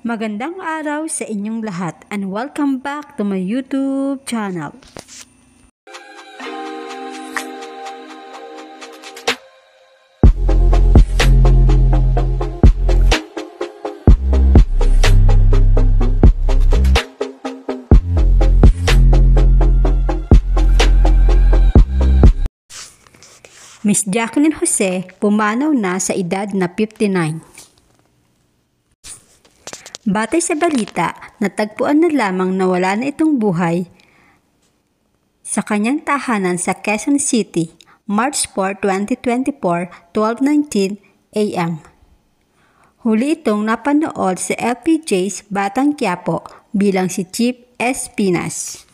Magandang araw sa inyong lahat and welcome back to my YouTube channel. Miss Jacqueline Jose pumanaw na sa edad na 59. Batay sa balita, natagpuan na lamang na wala na itong buhay sa kanyang tahanan sa Quezon City, March 4, 2024, 12:19 a.m. Huli itong napanood sa LPJ's Batang Quiapo bilang si Chief Espinas.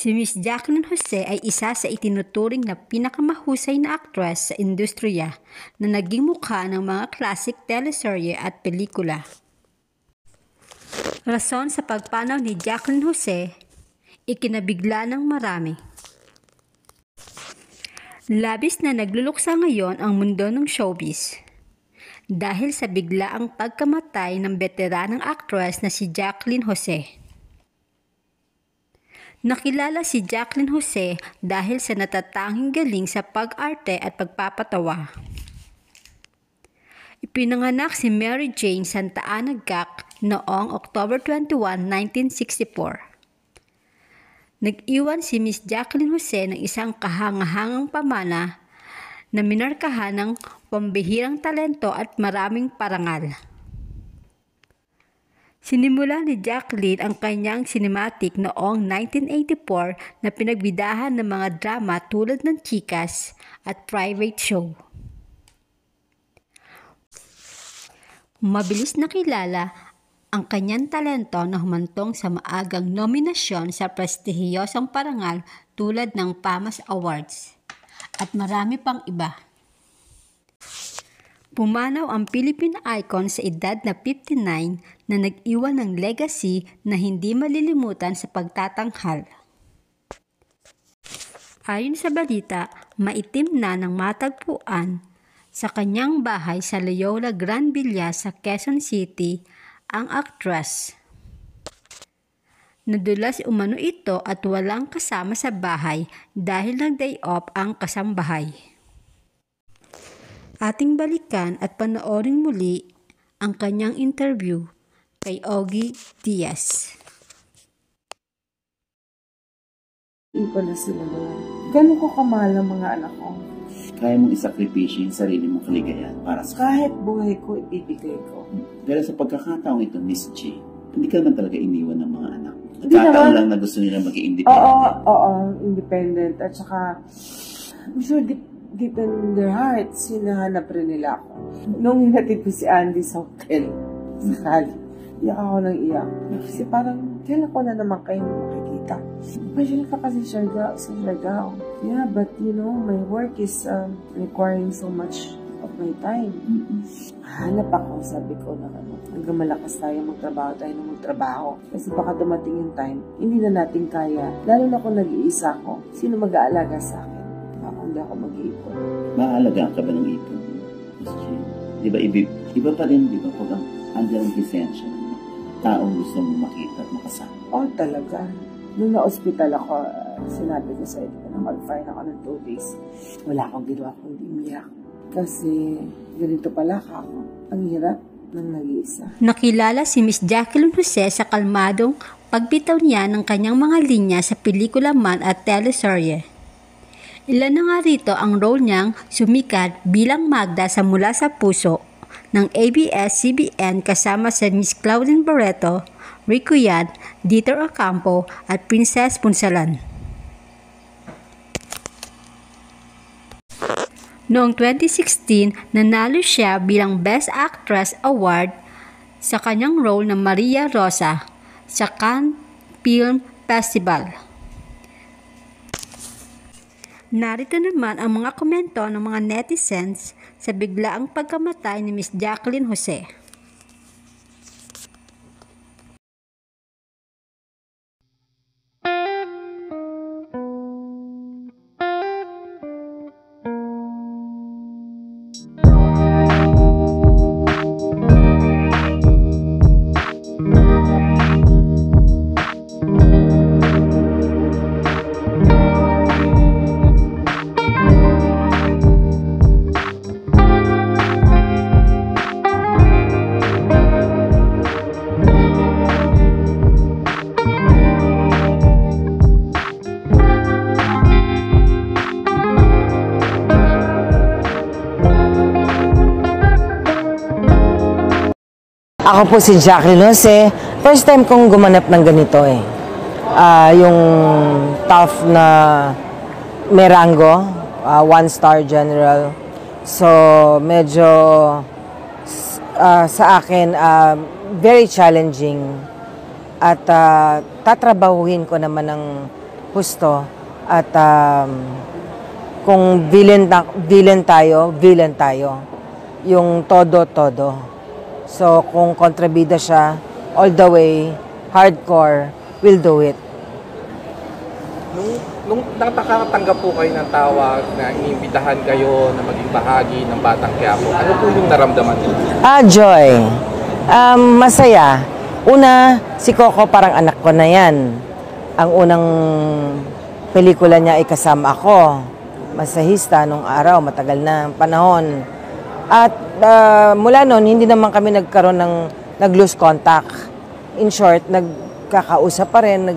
Si Miss Jacqueline Jose ay isa sa itinuturing na pinakamahusay na aktres sa industriya na naging mukha ng mga classic teleserye at pelikula. Rason sa pagpanaw ni Jacqueline Jose, ikinabigla ng marami. Labis na nagluluksa ngayon ang mundo ng showbiz dahil sa biglaang pagkamatay ng veteranang aktres na si Jacqueline Jose. Nakilala si Jacqueline Jose dahil sa natatanging galing sa pag-arte at pagpapatawa. Ipinanganak si Mary Jane Santa Ana Gac noong October 21, 1964. Nag-iwan si Miss Jacqueline Jose ng isang kahangahangang pamana na minarkahan ng pambihirang talento at maraming parangal. Sinimula ni Jacqueline ang kanyang cinematic noong 1984 na pinagbidahan ng mga drama tulad ng Chikas at Private Show. Mabilis nakilala ang kanyang talento na humantong sa maagang nominasyon sa prestihiyosong parangal tulad ng PAMAS Awards at marami pang iba. Pumanaw ang Philippine icon sa edad na 59 na nag-iwan ng legacy na hindi malilimutan sa pagtatanghal. Ayon sa balita, maitim na ng matagpuan sa kanyang bahay sa Loyola Grand Villa sa Quezon City ang aktres. Nadulas umano ito at walang kasama sa bahay dahil nag-day off ang kasambahay. Ating balikan at panoorin muli ang kanyang interview kay Ogie Diaz. Ipon na sila doon. Ganun ko kamahal ang mga anak ko. Kaya mong isakripisyo yung sarili mong kaligayahan para sa Kahit buhay ko, ibibigay ko. Dahil sa pagkakataong ito, Miss J, hindi ka naman talaga iniwan ng mga anak. Hindi Nagkataon naman. lang na gusto nila maging independent. Oo, independent. At saka, I'm sure deep in their hearts, hinahanap rin nila ako. Nung hinatid ko si Andy sa hotel, sa Cali, iyak ako ng iyak. Kasi parang, kailan ko na naman kayo makikita. Imagine ka kasi, Siargao. Yeah, but you know, my work is requiring so much of my time. Hanap ako, sabi ko na hanggang malakas tayo magtrabaho. Kasi baka dumating yung time, hindi na natin kaya. Lalo na kung nag-iisa ako, sino mag-aalaga sa akin? Hindi ako mag-iipon. Maalagaan ka ba ng ipon, Miss J? Di ba, iba pa rin, di ba, pag andyan ang presensya ng taong gusto mong makita at makasama? Oh, talaga. Nung na-hospital ako, sinabi ko sa ito na mag-fine ako ng 2 days. Wala akong ginawa kundi umiyak. Kasi ganito pala ako. Ang hirap ng nag-iisa. Nakilala si Miss Jacqueline Jose sa kalmadong pagbitaw niya ng kanyang mga linya sa pelikula man at teleserye. Ilan na nga rito ang role niyang sumikat bilang Magda sa Mula sa Puso ng ABS-CBN kasama sa Miss Claudine Barreto, Rico Yan, Dieter Ocampo at Princess Punsalan. Noong 2016, nanalo siya bilang Best Actress Award sa kanyang role na Maria Rosa sa Cannes Film Festival. Narito naman ang mga komento ng mga netizens sa biglaang pagkamatay ni Miss Jacqueline Jose. Ako po si Jacqueline Jose. First time kong gumanap ng ganito eh. Yung tough na Merango, 1-star general. So, medyo sa akin, very challenging. At tatrabahuhin ko naman ng husto. At kung villain tayo. Yung todo. So, kung kontrabida siya, all the way, hardcore, we'll do it. Nung nakakatanggap po kayo ng tawag na iniimbitahan kayo na maging bahagi ng Batang Quiapo, ano po yung naramdaman niyo? Joy. Masaya. Una, si Coco parang anak ko na yan. Ang unang pelikula niya ay kasama ako. Masahista nung araw, matagal na panahon. At mula noon, hindi naman kami nagkaroon ng nag-lose contact. In short, nagkakausap pa rin,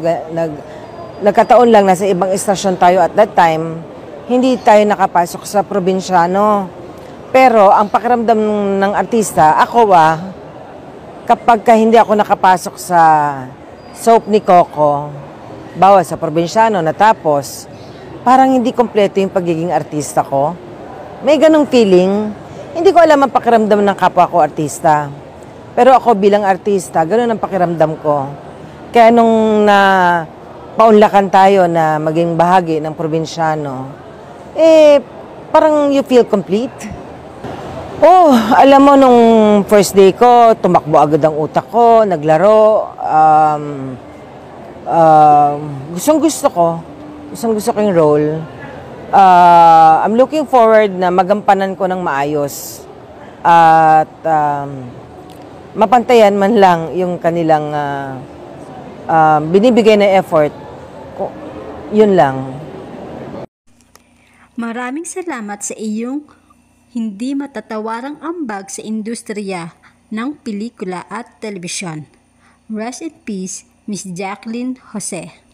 nagkataon lang nasa ibang estasyon tayo at that time, hindi tayo nakapasok sa probinsyano. Pero ang pakiramdam ng artista, ako kapag hindi ako nakapasok sa soap ni Coco, bawa sa probinsyano, natapos, parang hindi kompleto yung pagiging artista ko. May ganong feeling. Hindi ko alam ang pakiramdam ng kapwa ko artista. Pero ako bilang artista, ganun ang pakiramdam ko. Kaya nung paunlakan tayo na maging bahagi ng probinsyano, parang you feel complete. Alam mo, nung first day ko, tumakbo agad ang utak ko, naglaro. Gustong-gusto ko yung role. I'm looking forward na magampanan ko ng maayos at mapantayan man lang yung kanilang binibigay na effort. Yun lang. Maraming salamat sa iyong hindi matatawarang ambag sa industriya ng pelikula at telebisyon. Rest in peace, Miss Jacqueline Jose.